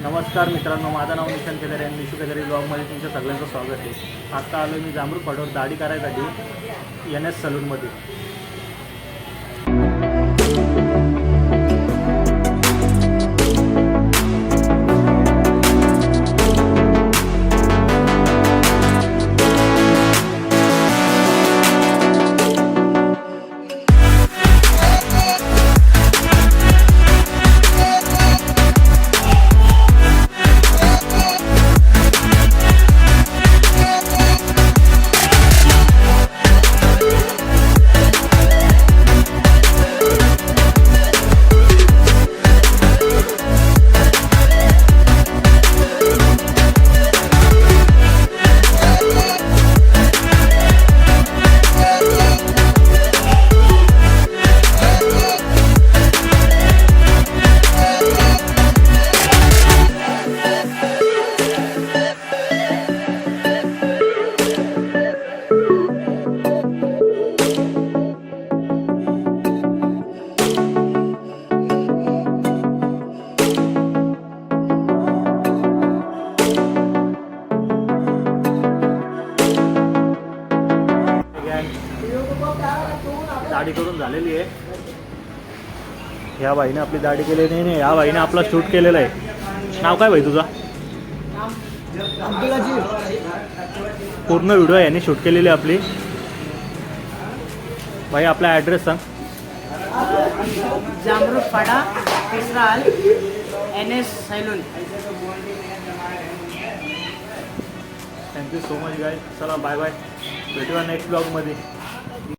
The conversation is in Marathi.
नमस्कार मित्रांनो, माझं नाव निशांत केदारे आणि निशू केदारे ब्लॉगमध्ये तुमच्या सगळ्यांचं स्वागत आहे। आत्ता आलो मी जांभरूड फाट्यावर दाढी करायसाठी NS सलूनमध्ये। दाढी करून झालेली आहे। ह्या बाईने आपली दाढी केलेली नाही, ह्या बाईने आपला शूट केलेला आहे। नाव काय भाई तुझा? पूर्ण व्हिडिओ याने शूट केलेली आपली। भाई आपला ॲड्रेस सांग। जांभरूड फाटा Pesral NS salon. Thank you so much guy. चला बाय बाय, भेटूया नेक्स्ट ब्लॉगमध्ये।